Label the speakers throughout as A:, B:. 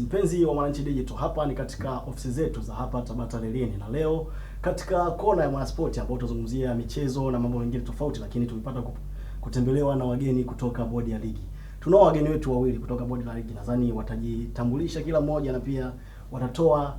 A: mpenzi wa Mwananchi Digital, hapa ni katika ofisi zetu za hapa Tabata Lelini, na leo katika kona ya Mwanaspoti ambao tutazungumzia michezo na mambo mengine tofauti, lakini tumepata kutembelewa na wageni kutoka bodi ya ligi. Tunao wageni wetu wawili kutoka bodi la ligi, nadhani watajitambulisha kila mmoja na pia watatoa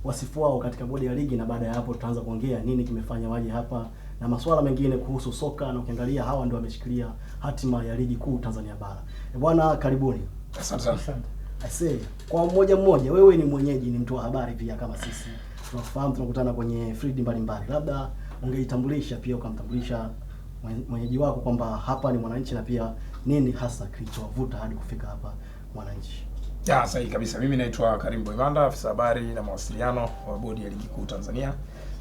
A: wasifu wao katika bodi ya ligi, na baada ya hapo tutaanza kuongea nini kimefanya waje hapa na masuala mengine kuhusu soka, na ukiangalia hawa ndio wameshikilia hatima ya ligi kuu Tanzania bara. Bwana, karibuni.
B: Asante sana.
A: Asante. Kwa mmoja, wewe ni mwenyeji, ni mtu wa habari pia kama sisi. Tunafahamu tunakutana kwenye field mbalimbali. Labda ungeitambulisha pia ukamtambulisha mwenyeji wako kwamba hapa ni Mwananchi na pia nini hasa kilichowavuta hadi kufika hapa Mwananchi.
B: Sahihi kabisa. Mimi naitwa Karim Boivanda, afisa habari na mawasiliano wa bodi ya ligi kuu Tanzania.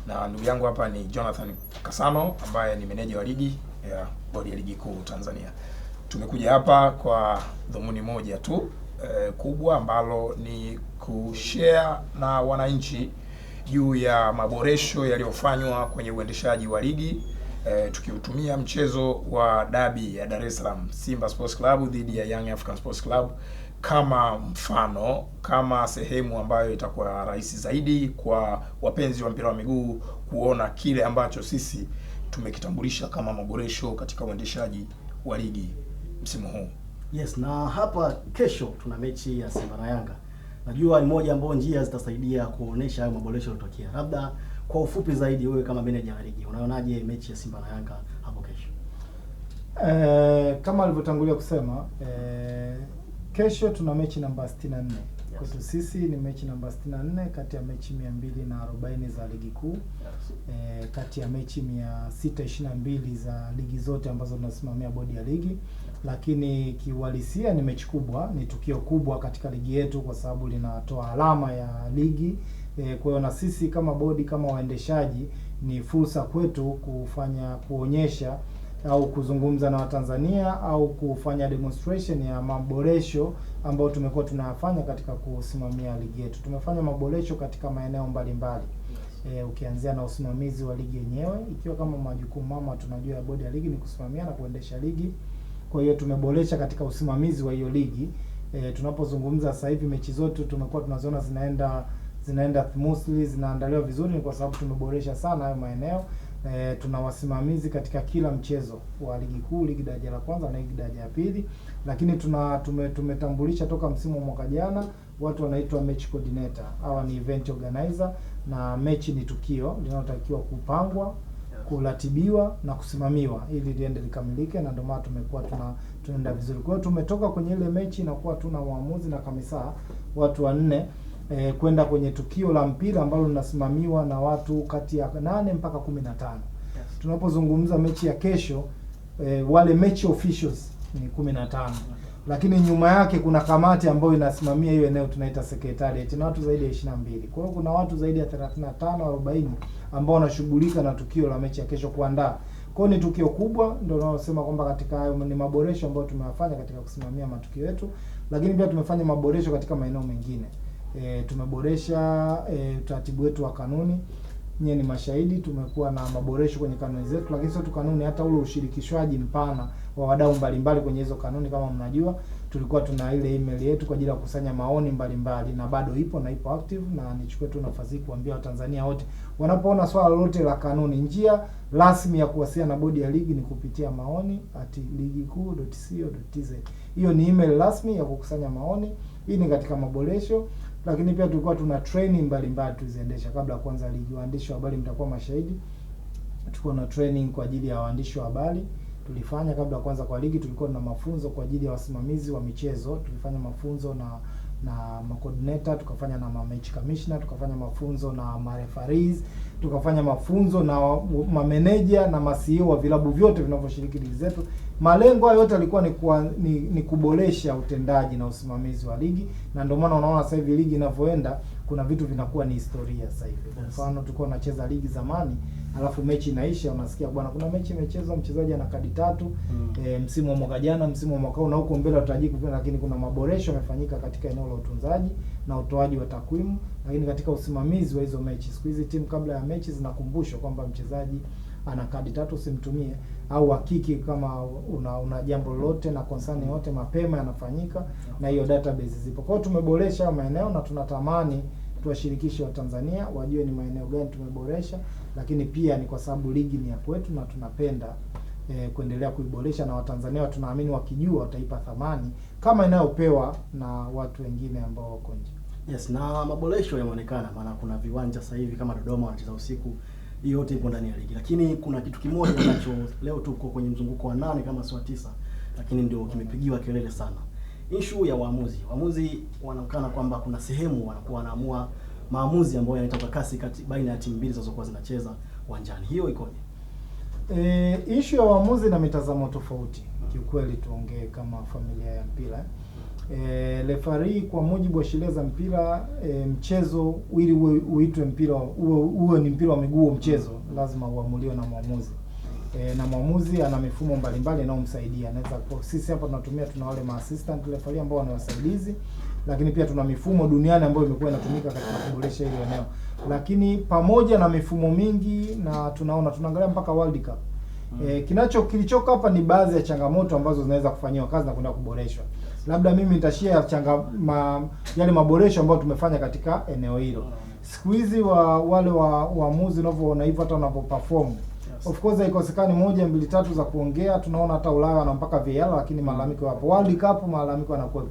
B: Na ndugu yangu hapa ni Jonathan Kasano ambaye ni meneja wa ligi ya bodi ya ligi kuu Tanzania. Tumekuja hapa kwa dhumuni moja tu kubwa ambalo ni kushare na wananchi juu ya maboresho yaliyofanywa kwenye uendeshaji wa ligi tukiutumia mchezo wa dabi ya Dar es Salaam, Simba Sports Club dhidi ya Young African Sports Club kama mfano, kama sehemu ambayo itakuwa rahisi zaidi kwa wapenzi wa mpira wa miguu kuona kile ambacho sisi tumekitambulisha kama maboresho katika uendeshaji wa ligi msimu huu.
A: Yes, na hapa kesho tuna mechi ya Simba na Yanga. Najua ni moja ambayo njia zitasaidia kuonesha hayo maboresho yaliyotokea. Labda kwa ufupi zaidi, wewe kama meneja wa ligi, unaonaje mechi ya Simba na Yanga hapo kesho?
C: Kama alivyotangulia kusema, kesho tuna mechi namba 64. Yes. Kwetu sisi ni mechi namba 64 kati ya mechi 240 za ligi kuu. Yes. Kati ya mechi 622 za ligi zote ambazo tunasimamia bodi ya ligi. Lakini kiuhalisia ni mechi kubwa, ni tukio kubwa katika ligi yetu kwa sababu linatoa alama ya ligi. Kwa hiyo na sisi kama bodi, kama waendeshaji, ni fursa kwetu kuonyesha au kuzungumza na Watanzania au kufanya demonstration ya maboresho ambayo tumekuwa tunayafanya katika kusimamia ligi yetu. Tumefanya maboresho katika maeneo mbalimbali. Ukianzia na usimamizi wa ligi yenyewe, ikiwa kama majukumu mama tunajua ya bodi ya ligi ni kusimamia na kuendesha ligi. Kwa hiyo tumeboresha katika usimamizi wa hiyo ligi. Tunapozungumza sasa hivi mechi zote tumekuwa tunaziona zinaenda smoothly, zinaandaliwa vizuri kwa sababu tumeboresha sana hayo maeneo. Tuna wasimamizi katika kila mchezo wa ligi kuu, ligi daraja la kwanza na ligi daraja la pili. Lakini tumetambulisha toka msimu wa mwaka jana watu wanaitwa match coordinator. Hawa ni event organizer, na mechi ni tukio linalotakiwa kupangwa, kuratibiwa na kusimamiwa ili liende likamilike, na ndio maana tumekuwa tunaenda vizuri. Kwa hiyo tumetoka kwenye ile mechi na kuwa tuna waamuzi na kamisa watu 4 kwenda kwenye tukio la mpira ambalo linasimamiwa na watu kati ya 8 mpaka 15. Yes. Tunapozungumza mechi ya kesho, wale match officials ni 15. Lakini nyuma yake kuna kamati ambayo inasimamia hiyo eneo tunaita secretariat, na watu zaidi ya 22. Kwa hiyo kuna watu zaidi ya 35 au 40 ambao wanashughulika na tukio la mechi ya kesho kuandaa. Kwa hiyo ni tukio kubwa, ndio naosema kwamba katika hayo ni maboresho ambayo tumeyafanya katika kusimamia matukio yetu, lakini pia tumefanya maboresho katika maeneo mengine. Tumeboresha utaratibu wetu wa kanuni. Nyie ni mashahidi, tumekuwa na maboresho kwenye kanuni zetu, lakini sio tu kanuni, hata ule ushirikishwaji mpana wa wadau mbalimbali kwenye hizo kanuni. Kama mnajua, tulikuwa tuna ile email yetu kwa ajili ya kukusanya maoni mbalimbali, na bado ipo na ipo active, na nichukue tu nafasi kuambia Watanzania wote wanapoona swala lolote la kanuni, njia rasmi ya kuwasiliana na bodi ya ligi ni kupitia maoni@ligikuu.co.tz. Hiyo ni email rasmi ya kukusanya maoni. Hii ni katika maboresho. Lakini pia tulikuwa tuna training mbalimbali tuziendesha kabla ya kuanza ligi. Waandishi wa habari mtakuwa mashahidi. Tulikuwa na training kwa ajili ya waandishi wa habari. Tulifanya kabla ya kuanza kwa ligi. Tulikuwa na mafunzo kwa ajili ya wasimamizi wa michezo. Tulifanya mafunzo na coordinator, tukafanya na match commissioner, tukafanya mafunzo na referees, tukafanya mafunzo na mameneja na CEO wa vilabu vyote vinavyoshiriki ligi zetu. Malengo hayo yote yalikuwa ni kuboresha utendaji na usimamizi wa ligi, na ndio maana unaona sasa hivi ligi inavyoenda kuna vitu vinakuwa ni historia sasa hivi. Kwa mfano tulikuwa tunacheza ligi zamani, alafu mechi inaisha unasikia bwana kuna mechi imechezwa mchezaji ana kadi 3 msimu wa mwaka jana, msimu wa mwaka huu na huko mbele tutajiki, lakini kuna maboresho yamefanyika katika eneo la utunzaji na utoaji wa takwimu, lakini katika usimamizi wa hizo mechi. Siku hizi timu kabla ya mechi zinakumbushwa kwamba mchezaji ana kadi 3 usimtumie, au hakiki kama una jambo lolote na concern yote mapema yanafanyika na hiyo database zipo. Kwa hiyo tumeboresha maeneo na tunatamani tuwashirikishe Watanzania wajue ni maeneo gani tumeboresha, lakini pia ni kwa sababu ligi ni ya kwetu na tunapenda kuendelea kuiboresha, na Watanzania tunaamini wakijua wataipa thamani kama inayopewa na watu wengine ambao wako nje.
A: Yes, na maboresho yameonekana, maana kuna viwanja sasa hivi kama Dodoma wanacheza usiku, hiyo yote ipo ndani ya ligi. Lakini kuna kitu kimoja ambacho leo tuko kwenye mzunguko wa 8 kama si wa 9, lakini ndio kimepigiwa kelele sana. Issue ya waamuzi. Waamuzi wanaonekana kwamba kuna sehemu wanakuwa wanaamua maamuzi ambayo yanaleta kasi baina ya timu mbili zinazokuwa zinacheza uwanjani. Hiyo ikoje?
C: Issue ya waamuzi na mitazamo tofauti. Kiukweli tuongee kama familia ya mpira. Referee kwa mujibu wa sheria za mpira, mchezo ili uitwe mpira uwe ni mpira wa miguu, mchezo lazima uamuliwe na mwamuzi. Na mwamuzi ana mifumo mbalimbali inayomsaidia. Anaweza sisi hapa tuna wale assistant referee ambao ni wasaidizi, lakini pia tuna mifumo duniani ambayo imekuwa inatumika katika kuboresha hilo eneo. Lakini pamoja na mifumo mingi na tunaangalia mpaka World Cup. Kilichoka hapa ni baadhi ya changamoto ambazo zinaweza kufanywa kazi na kwenda kuboreshwa. Labda mimi nitashare yale maboresho ambayo tumefanya katika eneo hilo. Siku hizi wale waamuzi unavyoona hivyo hata wanapoperform, of course haikosekani 1 2 3 za kuongea. Tunaona hata Ulaya wana mpaka VAR, lakini malalamiko hapo. World Cup malalamiko yanakuwa.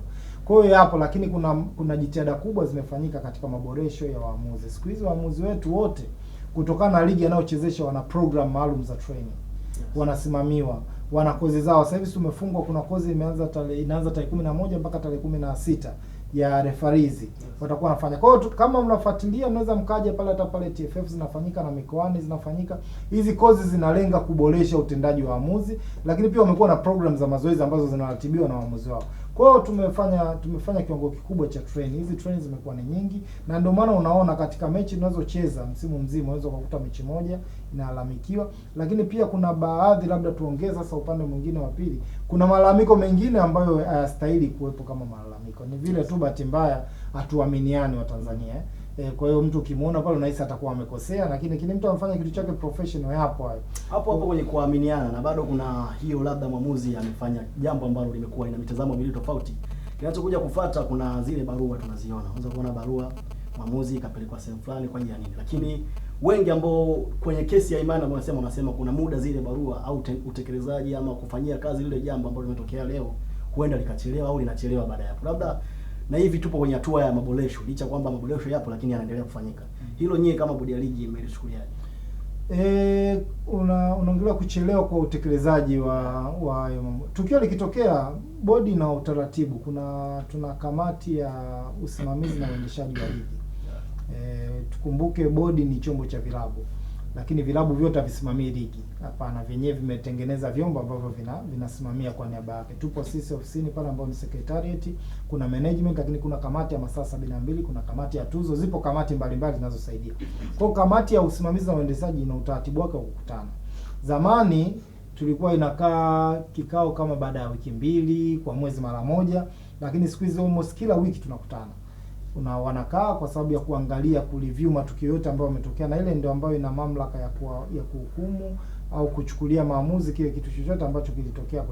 C: Kwa hiyo hapo, lakini kuna jitihada kubwa zimefanyika katika maboresho ya waamuzi. Siku hizi waamuzi wetu wote kutokana na ligi anayochezesha wana program maalum za training. Wanasimamiwa, wana kozi zao. Sasa hivi tumefungwa, kuna kozi inaanza tarehe 11 mpaka tarehe 16 ya referees watakuwa wanafanya. Kwa hiyo kama mnafuatilia mnaweza mkaja pale, hata pale TFF zinafanyika na mikoani zinafanyika. Hizi kozi zinalenga kuboresha utendaji wa waamuzi, lakini pia wamekuwa na program za mazoezi ambazo zinaratibiwa na waamuzi wao. Kwa hiyo tumefanya kiwango kikubwa cha training. Hizi training zimekuwa ni nyingi, na ndio maana unaona katika mechi tunazocheza msimu mzima unaweza kukuta mechi moja inalalamikiwa, lakini pia kuna baadhi, labda tuongeze sasa upande mwingine wa pili, kuna malalamiko mengine ambayo hayastahili kuwepo kama malalamiko. Ni vile tu bahati mbaya hatuaminiani wa Tanzania. Kwa hiyo mtu ukimuona pale unahisi atakuwa amekosea, lakini kile mtu amefanya kitu chake professional hapo
A: kwenye kuaminiana. Na bado kuna hiyo, labda mwamuzi amefanya jambo ambalo limekuwa ina mitazamo miwili tofauti. Kinachokuja kufuata, kuna zile barua tunaziona. Unaweza kuona barua mwamuzi kapelekwa sehemu fulani kwa ajili ya nini. Lakini wengi ambao kwenye kesi ya imani wanasema kuna muda zile barua au utekelezaji ama kufanyia kazi lile jambo ambalo limetokea leo huenda likachelewa au linachelewa baada ya hapo. Labda na hivi tupo kwenye hatua ya maboresho, licha kwamba maboresho yapo lakini yanaendelea kufanyika. Hilo nyie kama bodi ya ligi mmelichukuliaje?
C: Unaongelea kuchelewa kwa utekelezaji wa tukio likitokea, bodi na utaratibu. Tuna kamati ya usimamizi na uendeshaji wa ligi. Tukumbuke bodi ni chombo cha vilabu, lakini vilabu vyote havisimamii ligi. Hapana, vyenyewe vimetengeneza vyombo ambavyo vinasimamia kwa niaba yake. Tupo sisi ofisini pale ambao ni secretariat, kuna management, lakini kuna kamati ya masaa 72, kuna kamati ya tuzo, zipo kamati mbalimbali zinazosaidia. Kwa kamati ya usimamizi na uendeshaji ina utaratibu wake wa kukutana. Zamani tulikuwa inakaa kikao kama baada ya wiki 2 kwa mwezi mara moja, lakini siku hizi almost kila wiki tunakutana. Wanakaa kwa sababu ya kuangalia, kureview matukio yote ambayo yametokea, na ile ndio ambayo ina mamlaka ya kuhukumu au kuchukulia maamuzi kile kitu chochote ambacho kilitokea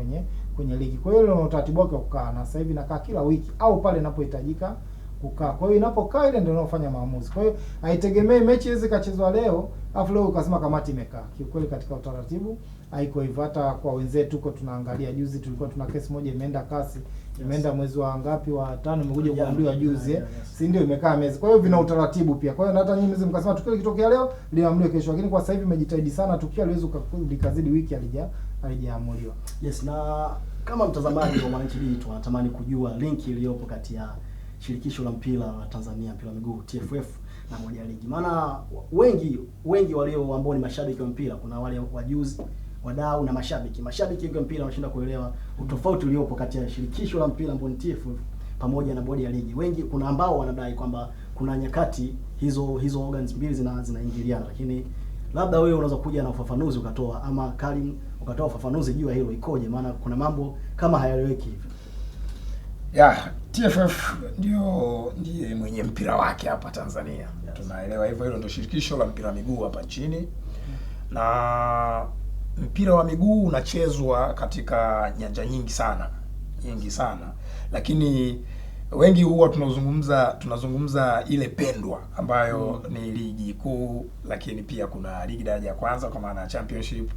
C: kwenye ligi. Kwa hiyo ile utaratibu wake kukaa, na sasa hivi nakaa kila wiki au pale inapohitajika kukaa. Kwa hiyo inapokaa ile ndio inayofanya maamuzi. Kwa hiyo haitegemei mechi hizi kachezwa leo afu leo ukasema kamati imekaa. Kiukweli katika utaratibu haiko hivyo. Hata kwa wenzetu tuko tunaangalia, juzi tulikuwa tuna kesi moja imeenda kasi, imeenda mwezi wa ngapi, wa 5, imekuja kuambiwa juzi, si ndio, imekaa mezi. Kwa hiyo vina utaratibu pia. Kwa hiyo hata nyinyi mkasema tukio likitokea leo liamliwe kesho, lakini kwa sasa hivi imejitahidi sana tukio liweze kukazidi wiki halijaamuliwa.
A: Yes, na kama mtazamaji wa Mwananchi Digital tunatamani kujua linki iliyopo kati ya shirikisho la mpira wa Tanzania, mpira wa miguu TFF na bodi ya ligi. Maana wengi walio ambao ni mashabiki wa mpira, kuna wale wajuzi, wadau na mashabiki wa mpira wanashinda kuelewa utofauti uliopo kati ya shirikisho la mpira ambao ni TFF pamoja na bodi ya ligi. Wengi kuna ambao wanadai kwamba kuna nyakati hizo organs mbili zinaingiliana, lakini labda wewe unaweza kuja na ufafanuzi ukatoa, ama Karim ukatoa ufafanuzi juu ya hilo ikoje, maana kuna mambo kama hayaeleweki hivi.
B: TFF ndiye mwenye mpira wake hapa Tanzania. Yes. Tunaelewa hivyo, hilo ndio shirikisho la mpira miguu hapa nchini. na mpira wa miguu unachezwa katika nyanja nyingi sana, lakini wengi huwa tunazungumza ile pendwa ambayo ni ligi kuu, lakini pia kuna ligi daraja ya kwanza kwa maana ya championship,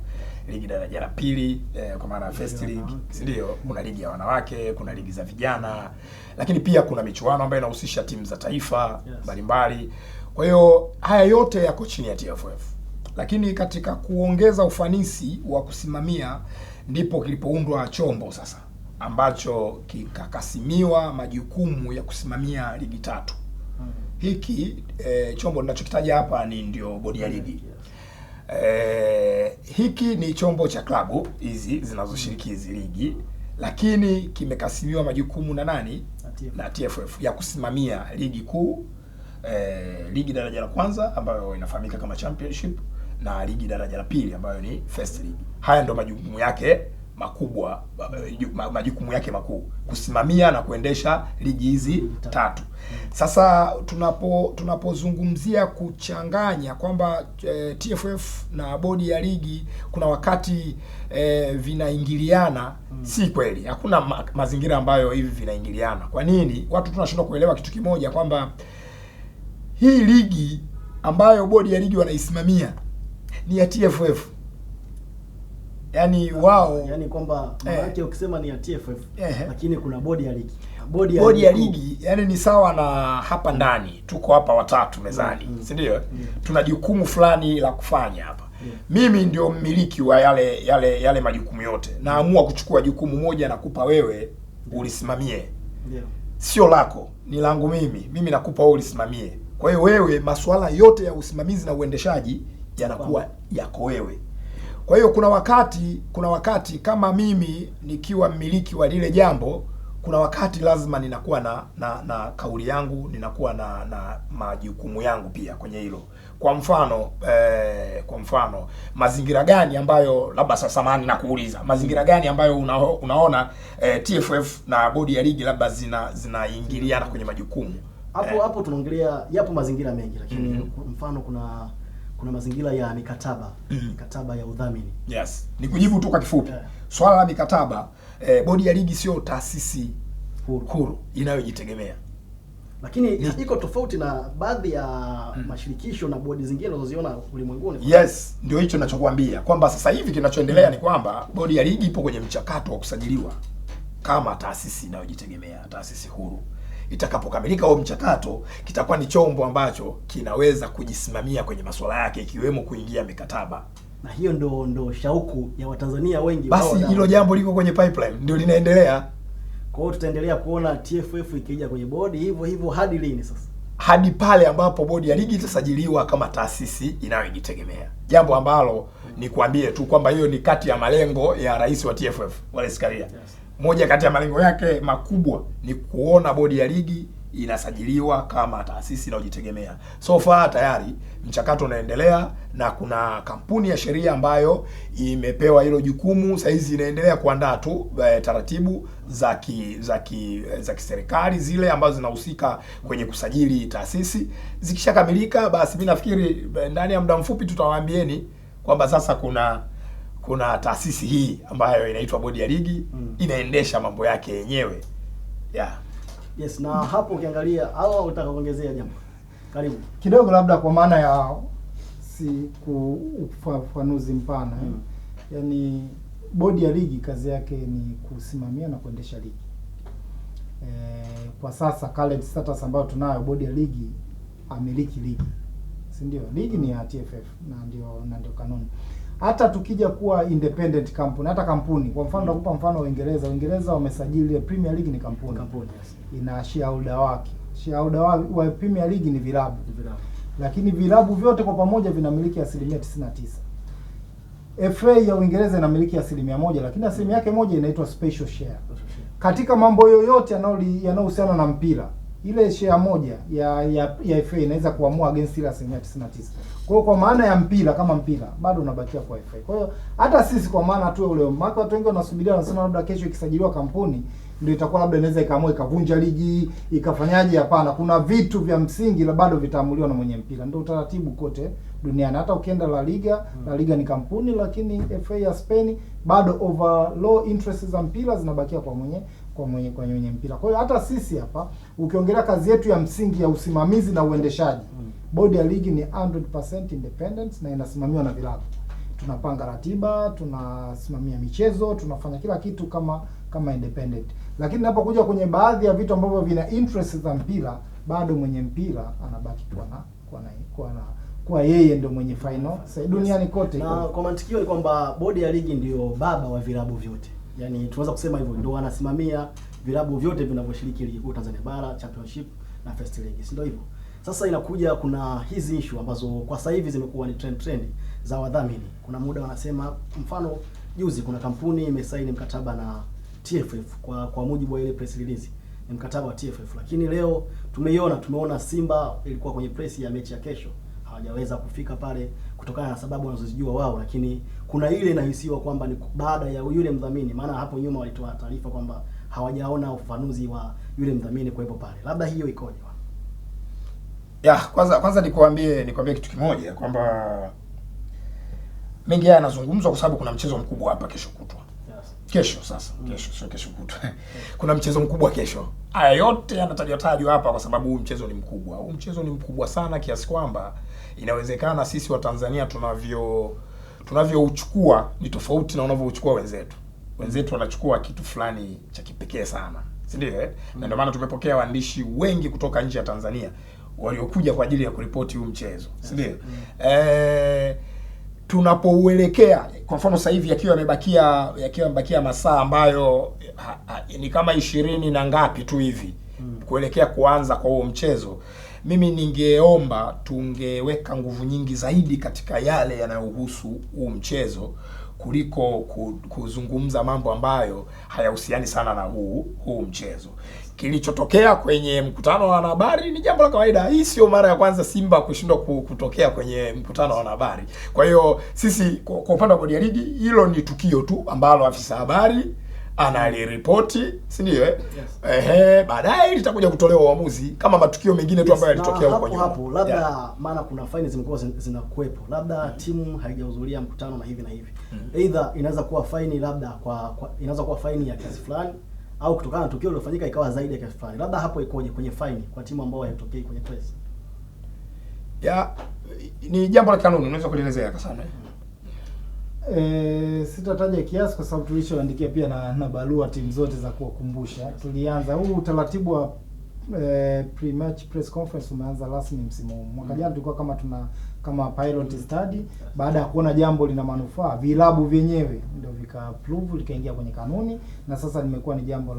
B: ligi daraja la pili kwa maana ya first league, si ndio? Kuna ligi ya wanawake, kuna ligi za vijana, lakini pia kuna michuano ambayo inahusisha timu za taifa mbalimbali. Kwa hiyo haya yote yako chini ya TFF. Lakini katika kuongeza ufanisi wa kusimamia ndipo kilipoundwa chombo sasa ambacho kikakasimiwa majukumu ya kusimamia ligi tatu. Hiki chombo ninachokitaja hapa ni ndio bodi ya ligi. Hiki ni chombo cha klabu hizi zinazoshiriki hizi ligi, lakini kimekasimiwa majukumu na nani? Na TFF, ya kusimamia ligi kuu, ligi daraja la kwanza ambayo inafahamika kama championship, na ligi daraja la pili ambayo ni first league. Haya ndo majukumu yake makubwa, majukumu yake makuu, kusimamia na kuendesha ligi hizi tatu. Sasa tunapozungumzia kuchanganya kwamba TFF na bodi ya ligi kuna wakati vinaingiliana, si kweli. Hakuna mazingira ambayo hivi vinaingiliana. Kwa nini? Watu tunashindwa kuelewa kitu kimoja, kwamba hii ligi ambayo bodi ya ligi wanaisimamia ni ya TFF. Yaani wao,
A: yaani kwamba maana yake ukisema ni ya TFF lakini kuna bodi ya ligi.
B: Bodi ya ligi yani ni sawa na hapa ndani tuko hapa watatu mezani, si ndio? Tuna jukumu fulani la kufanya hapa. Mimi ndio mmiliki wa yale majukumu yote. Naamua kuchukua jukumu moja na kupa wewe ulisimamie. Sio lako, ni langu mimi. Mimi nakupa wewe ulisimamie. Kwa hiyo wewe masuala yote ya usimamizi na uendeshaji yanakuwa yako wewe. Kwa hiyo kuna wakati kama mimi nikiwa mmiliki wa lile jambo, kuna wakati lazima ninakuwa na kauli yangu, ninakuwa na majukumu yangu pia kwenye hilo. Kwa mfano mazingira gani ambayo labda sasa mani nakuuliza, mazingira gani ambayo unaona TFF na bodi ya ligi labda zinaingiliana kwenye majukumu?
A: Hapo tunaongelea yapo mazingira mengi, lakini mfano kuna mazingira ya mikataba, mikataba ya udhamini.
B: Yes. Nikujibu tu kwa kifupi. Swala la mikataba, bodi ya ligi sio taasisi huru inayojitegemea.
A: Lakini iko tofauti na baadhi ya mashirikisho na bodi zingine unazoziona ulimwenguni.
B: Yes, ndio hicho ninachokuambia, kwamba sasa hivi kinachoendelea ni kwamba bodi ya ligi ipo kwenye mchakato wa kusajiliwa kama taasisi inayojitegemea, taasisi huru. Itakapokamilika huo mchakato, kitakuwa ni chombo ambacho kinaweza kujisimamia kwenye masuala yake, ikiwemo kuingia mikataba.
A: Na hiyo ndo shauku ya Watanzania wengi.
B: Basi hilo jambo liko kwenye pipeline, ndio linaendelea.
A: Kwa hiyo tutaendelea kuona TFF ikija kwenye bodi hivyo hadi lini sasa?
B: Hadi pale ambapo bodi ya ligi itasajiliwa kama taasisi inayojitegemea. Jambo ambalo ni kuambie tu kwamba hiyo ni kati ya malengo ya rais wa TFF, Wallace Karia. Moja kati ya malengo yake makubwa ni kuona bodi ya ligi inasajiliwa kama taasisi inayojitegemea. So far tayari mchakato unaendelea na kuna kampuni ya sheria ambayo imepewa hilo jukumu. Sasa hizi inaendelea kuandaa tu taratibu za kiserikali zile ambazo zinahusika kwenye kusajili taasisi. Zikishakamilika basi mimi nafikiri ndani ya muda mfupi tutawaambieni kwamba sasa kuna taasisi hii ambayo inaitwa bodi ya ligi inaendesha mambo yake yenyewe.
A: Yes, na hapo ukiangalia au unataka kuongezea jambo? Karibu.
C: Kidogo labda kwa maana ya ufafanuzi mpana. Yaani bodi ya ligi kazi yake ni kusimamia na kuendesha ligi. Kwa sasa current status ambayo tunayo, bodi ya ligi amiliki ligi. Si ndio? Ligi ni ya TFF na ndio kanuni. Hata tukija kuwa independent company, hata kampuni, kwa mfano nakupa mfano Uingereza wamesajili Premier League, ni kampuni.
A: Yes.
C: Ina shareholder wake. Shareholder wa Premier League ni vilabu. Lakini vilabu vyote kwa pamoja vinamiliki 99%. FA ya Uingereza inamiliki 1%, lakini asilimia yake moja inaitwa special share. Katika mambo yoyote yanayohusiana na mpira, ile share moja ya FA inaweza kuamua against ile 99%. Kwa hiyo kwa maana ya mpira, kama mpira bado unabakia kwa FA. Kwa hiyo hata sisi kwa maana tu ule maka watu wengi wanasubiria, wanasema labda kesho ikisajiliwa kampuni ndio itakuwa labda inaweza ikaamua ikavunja ligi, ikafanyaje. Hapana, kuna vitu vya msingi la bado vitaamuliwa na mwenye mpira. Ndio utaratibu kote duniani. Hata ukienda La Liga ni kampuni, lakini FA ya Spain bado overall interest za mpira zinabakia kwa mwenye mpira. Kwa hiyo hata sisi hapa ukiongelea kazi yetu ya msingi ya usimamizi na uendeshaji, bodi ya ligi ni 100% independent na inasimamiwa na vilabu. Tunapanga ratiba, tunasimamia michezo, tunafanya kila kitu kama independent. Lakini napokuja kwenye baadhi ya vitu ambavyo vina interest za mpira, bado mwenye mpira anabaki kwa yeye ndio mwenye final duniani kote.
A: Na kwa mantikio ni kwamba bodi ya ligi ndio baba wa vilabu vyote. Yaani tunaweza kusema hivyo, ndio wanasimamia vilabu vyote vinavyoshiriki ligi kuu Tanzania bara, Championship na First League. Si ndio hivyo? Sasa inakuja kuna hizi issue ambazo kwa sasa hivi zimekuwa ni trend za wadhamini. Kuna muda wanasema, mfano juzi kuna kampuni imesaini mkataba na TFF kwa mujibu wa ile press release, ni mkataba wa TFF. Lakini leo tumeona Simba ilikuwa kwenye press ya mechi ya kesho, hawajaweza kufika pale kutokana na sababu wanazozijua wao, lakini kuna ile inahisiwa kwamba ni baada ya yule mdhamini, maana hapo nyuma walitoa taarifa kwamba hawajaona ufafanuzi wa yule mdhamini kuwepo pale. Labda hiyo ikoje?
B: Kwanza nikwambie kitu kimoja kwamba mengi haya yanazungumzwa kwa sababu kuna mchezo mkubwa hapa kesho kutwa. Kesho sio kesho kutwa. Kuna mchezo mkubwa kesho. Haya yote yanatajwa hapa kwa sababu huu mchezo ni mkubwa. Huu mchezo ni mkubwa sana kiasi kwamba inawezekana sisi wa Tanzania tunavyouchukua ni tofauti na wanavyouchukua wenzetu. Wenzetu wanachukua kitu fulani cha kipekee sana. Si ndio Na ndio maana tumepokea waandishi wengi kutoka nje ya Tanzania waliokuja kwa ajili ya kuripoti huu mchezo. Si ndio? Tunapouelekea kwa mfano sasa hivi yakiwa yamebakia masaa ambayo ni kama 20 na ngapi tu hivi kuelekea kuanza kwa huo mchezo, mimi ningeomba tungeweka nguvu nyingi zaidi katika yale yanayohusu huu mchezo kuliko kuzungumza mambo ambayo hayahusiani sana na huu mchezo. Kilichotokea kwenye mkutano wa wanahabari ni jambo la kawaida. Hii sio mara ya kwanza Simba kushindwa kutokea kwenye mkutano wa wanahabari. Kwa hiyo sisi kwa upande wa bodi ya ligi, hilo ni tukio tu ambalo afisa habari analiripoti, si ndio baadaye litakuja kutolewa uamuzi kama matukio mengine tu ambayo yalitokea huko nyuma.
A: Hapo labda maana kuna faini zimekuwa zinakuepo. Labda timu haijahudhuria mkutano na hivi na hivi. Either inaweza kuwa faini labda inaweza kuwa faini ya kiasi fulani au kutokana na tukio lilofanyika ikawa zaidi ya kiasi fulani. Labda hapo ikoje kwenye faini kwa timu ambayo haitokei kwenye press?
B: Ni jambo la kanuni, unaweza kuelezea sana.
C: Sitataja kiasi kwa sababu tulishoandikia pia na barua timu zote za kuwakumbusha. Tulianza huu utaratibu wa pre-match press conference umeanza rasmi msimu huu. Mwaka jana tulikuwa kama pilot study, baada ya kuona jambo lina manufaa, vilabu vyenyewe ndio vika-approve likaingia kwenye kanuni, na sasa limekuwa ni jambo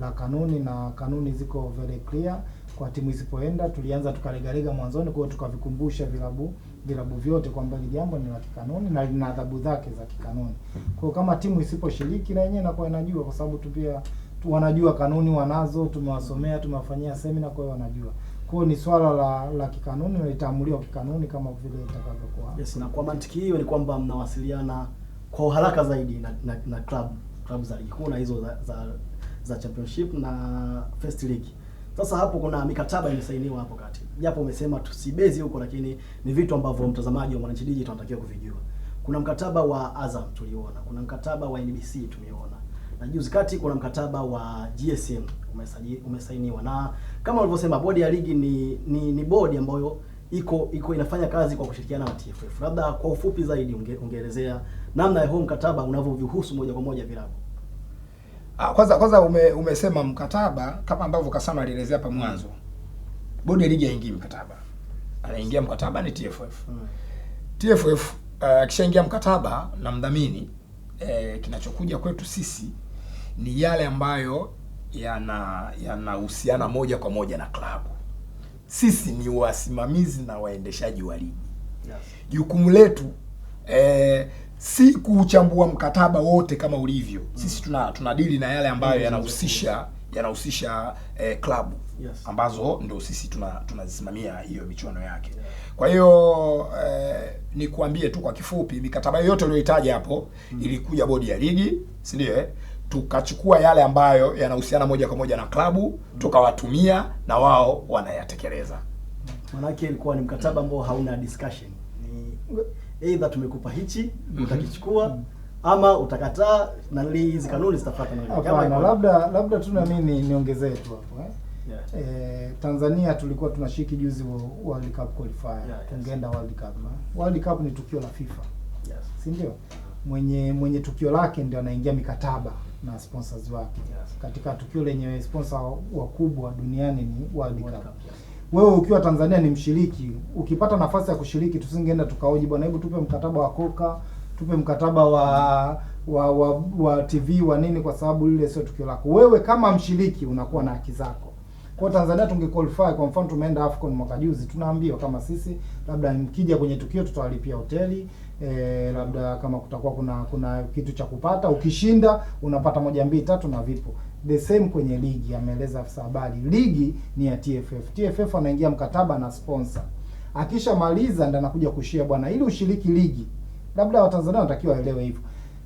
C: la kanuni, na kanuni ziko very clear. Kwa timu isipoenda tulianza tukalegalega mwanzoni, kwa hiyo tukavikumbusha vilabu vyote kwamba hili jambo ni la kikanuni na lina adhabu zake za kikanuni. Kwa hiyo kama timu isiposhiriki na yenyewe inakuwa inajua, kwa sababu wanajua kanuni wanazo, tumewasomea, tumewafanyia semina, kwa hiyo wanajua. Kwa hiyo ni swala la kikanuni na litaamuliwa kikanuni kama vile itakavyokuwa.
A: Yes, na kwa mantiki hiyo ni kwamba mnawasiliana kwa haraka zaidi na club za ligi kuu na hizo za Championship na First League. Sasa hapo kuna mikataba imesainiwa hapo kati. Japo umesema tusibezi huko, lakini ni vitu ambavyo mtazamaji wa Mwananchi Digital anatakiwa kuvijua. Kuna mkataba wa Azam tuliona, kuna mkataba wa NBC tumeona. Na juzi kati kuna mkataba wa GSM umesainiwa. Na kama ulivyosema bodi ya ligi ni bodi ambayo iko inafanya kazi kwa kushirikiana na TFF. Labda kwa ufupi zaidi ungeelezea namna ya huo mkataba unavyovihusu moja kwa moja vilabu.
B: Kwanza umesema mkataba kama ambavyo Kasano alielezea hapa mwanzo. Bodi ya ligi haingii mkataba. Anaingia mkataba ni TFF. TFF akishaingia mkataba na mdhamini, kinachokuja kwetu sisi ni yale ambayo yanahusiana moja kwa moja na klabu. Sisi ni wasimamizi na waendeshaji wa ligi. Jukumu letu si kuchambua mkataba wote kama ulivyo. Sisi tunadili na yale ambayo yanahusisha klabu ambazo ndio sisi tunazisimamia hiyo michuano yake. Kwa hiyo nikuambie tu kwa kifupi, mikataba yote uliyohitaji hapo ilikuja bodi ya ligi, si ndio? Tukachukua yale ambayo yanahusiana moja kwa moja na klabu, tukawatumia na wao wanayatekeleza.
A: Maana yake ilikuwa ni mkataba ambao hauna discussion. Either tumekupa hichi, utakichukua ama utakataa, na hizi kanuni zitafuata na
C: hapana. Labda tu na mimi niongezee tu hapo Tanzania tulikuwa tunashiriki juzi World Cup qualifier. Tungeenda World Cup. World Cup ni tukio la FIFA. Si ndio? Mwenye tukio lake ndio anaingia mikataba na sponsors wake. Katika tukio lenye sponsor wakubwa duniani ni World Cup. Wewe ukiwa Tanzania ni mshiriki, ukipata nafasi ya kushiriki, tusingeenda tukaoji bwana, hebu tupe mkataba wa Coca, tupe mkataba wa TV wa nini, kwa sababu lile sio tukio lako. Wewe kama mshiriki unakuwa na haki zako. Kwa Tanzania tungequalify, kwa mfano tumeenda AFCON mwaka juzi, tunaambiwa kama sisi labda mkija kwenye tukio tutawalipia hoteli, labda kama kutakuwa kuna kitu cha kupata, ukishinda unapata 1 2 3 na vipo. The same kwenye ligi, ameeleza afisa habari. Ligi ni ya TFF. TFF anaingia mkataba na sponsor. Akishamaliza ndo anakuja kushia bwana, ili ushiriki ligi. Labda Watanzania wanatakiwa waelewe hivyo.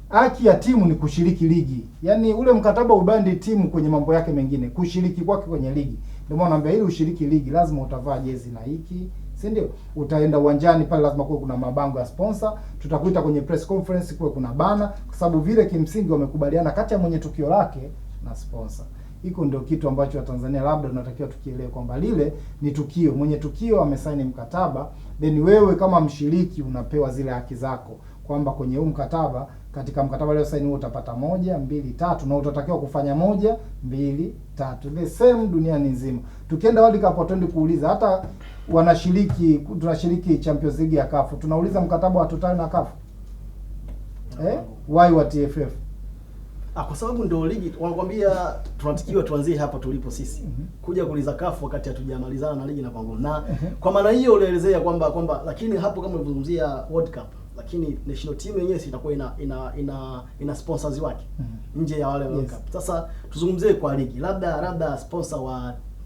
C: Haki ya timu ni kushiriki ligi. Yaani ule mkataba ubandi timu kwenye mambo yake mengine, kushiriki kwake kwenye ligi. Ndio maana naambia ili ushiriki ligi lazima utavaa jezi na hiki, si ndio? Utaenda uwanjani pale lazima kuwe kuna mabango ya sponsor, tutakuita kwenye press conference kuwe kuna bana, kwa sababu vile kimsingi wamekubaliana kati ya mwenye tukio lake na sponsor. Hiko ndio kitu ambacho Watanzania labda tunatakiwa tukielewe kwamba lile ni tukio, mwenye tukio amesaini mkataba, then wewe kama mshiriki unapewa zile haki zako, kwamba kwenye huu mkataba, katika mkataba leo saini utapata 1 2 3 na utatakiwa kufanya 1 2 3. The same duniani nzima. Tukienda World Cup twende kuuliza, hata tunashiriki Champions League ya CAF, tunauliza mkataba wa Total na CAF. Why wa TFF?
A: Kwa sababu ndio ligi wanakuambia tunatakiwa tuanzie hapa tulipo sisi. Kuja kuuliza CAF wakati hatujamalizana na ligi na pango. Na kwa maana hiyo ulielezea kwamba lakini hapo kama ulivyozungumzia World Cup, lakini national team yenyewe itakuwa ina sponsors wake nje ya wale World Cup. Sasa tuzungumzie kwa ligi. Labda sponsor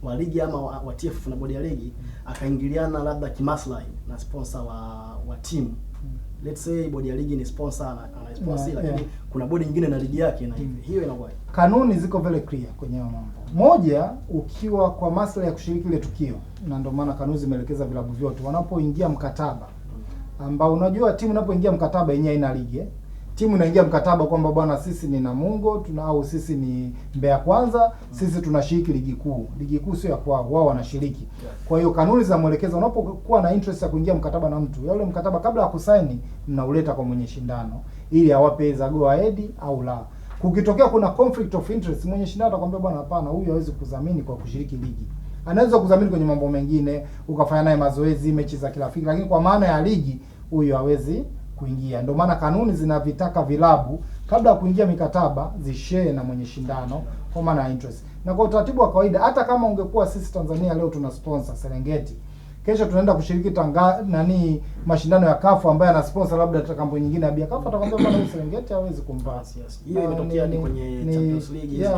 A: wa ligi ama wa TFF na bodi ya ligi akaingiliana labda kimaslahi na sponsor wa team. Let's say bodi ya ligi ni sponsor na sponsor, lakini kuna bodi nyingine na ligi yake, na hiyo inakuwa.
C: Kanuni ziko very clear kwenye mambo. Moja, ukiwa kwa maslahi ya kushiriki ile tukio, na ndio maana kanuni zimeelekeza vilabu vyote wanapoingia mkataba, ambao unajua timu inapoingia mkataba yenyewe ina ligi. Timu inaingia mkataba kwamba bwana, sisi ni Namungo au sisi ni Mbeya Kwanza, sisi tunashiriki ligi kuu. Ligi kuu sio ya kwao, wao wanashiriki. Kwa hiyo kanuni za mwelekezo, unapokuwa na interest ya kuingia mkataba na mtu, yule mkataba kabla ya kusaini mnauleta kwa mwenye shindano ili awape za go ahead au la. Kukitokea kuna conflict of interest, mwenye shindano atakwambia bwana, hapana, huyu hawezi kudhamini kwa kushiriki ligi. Anaweza kudhamini kwenye mambo mengine, ukafanya naye mazoezi, mechi za kirafiki, lakini kwa maana ya ligi huyu hawezi kuingia. Ndio maana kanuni zinavitaka vilabu kabla ya kuingia mikataba zishare na mwenye shindano kwa maana ya interest. Na kwa utaratibu wa kawaida, hata kama ungekuwa sisi Tanzania leo tuna sponsor Serengeti, kesho tunaenda kushiriki mashindano ya CAF ambayo ana sponsor labda kampuni nyingine ya bia, CAF atakwambia bwana, Serengeti hawezi kumpa.
A: Hiyo imetokea kwenye Champions League hizo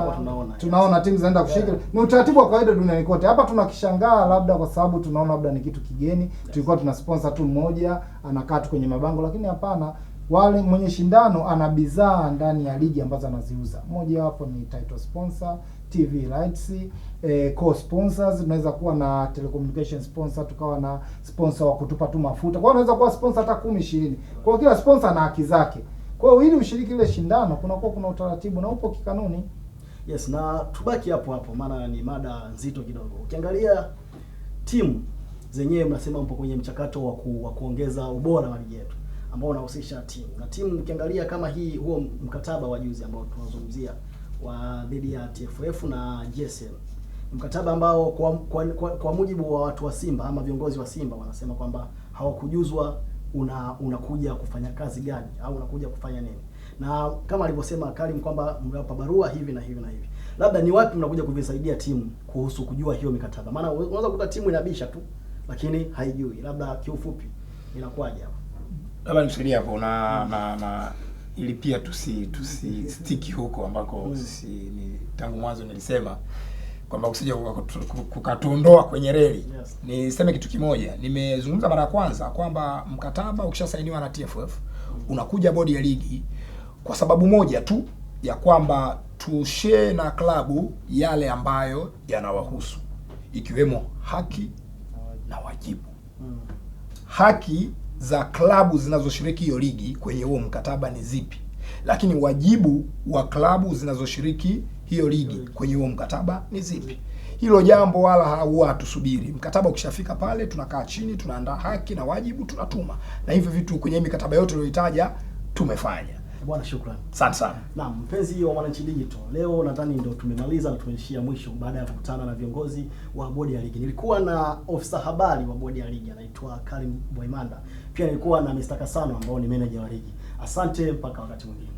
C: tunaona timu zinaenda kushiriki. Ni utaratibu wa kawaida duniani kote. Hapa tunakishangaa labda kwa sababu tunaona labda ni kitu kigeni. Tulikuwa tuna sponsor tu mmoja anakaa tu kwenye mabango, lakini hapana, wale mwenye shindano ana bidhaa ndani ya ligi ambazo anaziuza. Moja wapo ni title sponsor, TV rights, co-sponsors, tunaweza kuwa na telecommunication sponsor, tukawa na sponsor wa kutupa tu mafuta. Kwa hiyo unaweza kuwa sponsor hata 10 20. Kwa hiyo kila sponsor na haki zake. Kwa hiyo ili ushiriki ile shindano kuna utaratibu na upo kikanuni.
A: Yes, na tubaki hapo maana ni mada nzito kidogo. Ukiangalia timu zenyewe mnasema mpo kwenye mchakato wa kuongeza ubora wa ligi yetu ambao unahusisha timu. Na timu ukiangalia kama huo mkataba wa juzi ambao tunazungumzia wa dhidi ya TFF na GSM, mkataba ambao kwa mujibu wa watu wa Simba ama viongozi wa Simba wanasema kwamba hawakujuzwa unakuja kufanya kazi gani au unakuja kufanya nini. Na kama alivyosema Karim kwamba mnawapa barua hivi na hivi na hivi. Labda ni wapi mnakuja kuvisaidia timu kuhusu kujua hiyo mikataba? Maana unaweza kukuta timu inabisha tu lakini haijui. Labda kiufupi inakuwaje hapo?
B: Labda nishirie hapo na ili pia stiki huko ambako ni tangu mwanzo nilisema kwamba usije kukatuondoa kwenye reli. Yes. Niseme kitu kimoja. Nimezungumza mara ya kwanza kwamba mkataba ukishasainiwa na TFF unakuja bodi ya ligi kwa sababu moja tu ya kwamba tushare na klabu yale ambayo yanawahusu, ikiwemo haki na wajibu. Haki za klabu zinazoshiriki hiyo ligi kwenye huo mkataba ni zipi, lakini wajibu wa klabu zinazoshiriki hiyo ligi kwenye huo mkataba ni zipi. Hilo jambo wala huwa hatusubiri. Mkataba ukishafika pale, tunakaa chini, tunaandaa haki na wajibu, tunatuma. Na hivyo vitu kwenye mikataba yote uliyoitaja tumefanya.
A: Bwana, shukrani.
B: Asante sana.
A: Naam, mpenzi wa Mwananchi Digital, leo nadhani ndio tumemaliza na tumeishia mwisho baada ya kukutana na viongozi wa bodi ya ligi. Nilikuwa na ofisa habari wa bodi ya ligi anaitwa Karim Boimanda. Pia nilikuwa na Mr. Kasano ambao ni manager wa ligi. Asante, mpaka wakati mwingine.